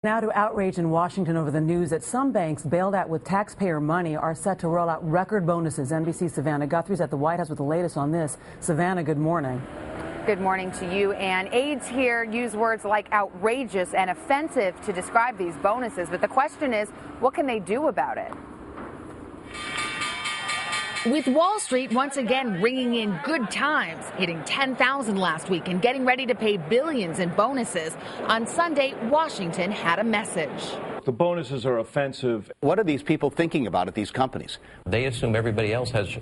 Now to outrage in Washington over the news that some banks bailed out with taxpayer money are set to roll out record bonuses. NBC's Savannah Guthrie's at the White House with the latest on this. Savannah, good morning. Good morning to you. And aides here use words like outrageous and offensive to describe these bonuses. But the question is, what can they do about it? With Wall Street once again ringing in good times, hitting 10,000 last week and getting ready to pay billions in bonuses, on Sunday, Washington had a message. The bonuses are offensive. What are these people thinking about at these companies? They assume everybody else has,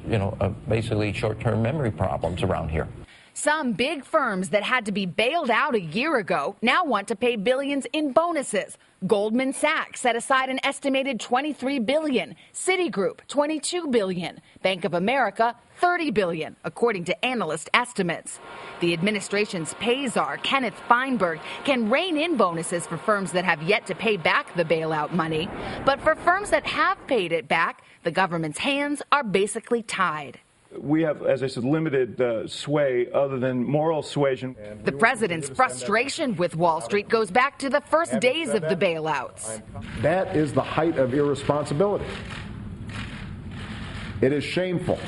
basically short-term memory problems around here. Some big firms that had to be bailed out a year ago now want to pay billions in bonuses. Goldman Sachs set aside an estimated $23 billion, Citigroup $22 billion, Bank of America $30 billion, according to analyst estimates. The administration's pay czar, Kenneth Feinberg, can rein in bonuses for firms that have yet to pay back the bailout money. But for firms that have paid it back, the government's hands are basically tied. We have, as I said, limited sway other than moral suasion. The president's frustration with Wall Street goes back to the first days of the bailouts. That is the height of irresponsibility. It is shameful.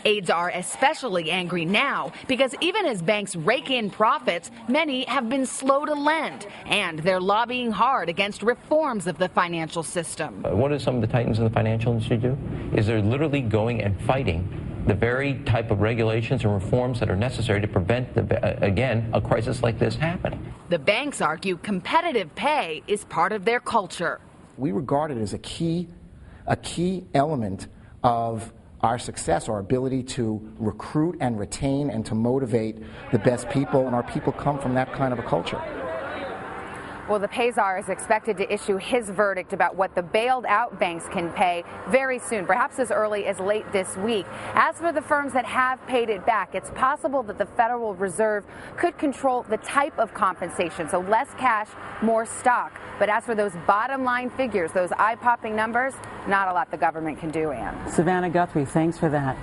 Aides are especially angry now because even as banks rake in profits, many have been slow to lend, and they're lobbying hard against reforms of the financial system. What do some of the titans in the financial industry do? Is they're literally going and fighting the very type of regulations and reforms that are necessary to prevent, again, a crisis like this happening. The banks argue competitive pay is part of their culture. We regard it as a key element of our success, our ability to recruit and retain and to motivate the best people, and our people come from that kind of a culture. Well, the pay czar is expected to issue his verdict about what the bailed out banks can pay very soon, perhaps as early as late this week. As for the firms that have paid it back, it's possible that the Federal Reserve could control the type of compensation, so less cash, more stock. But as for those bottom line figures, those eye-popping numbers, not a lot the government can do, Ann. Savannah Guthrie, thanks for that.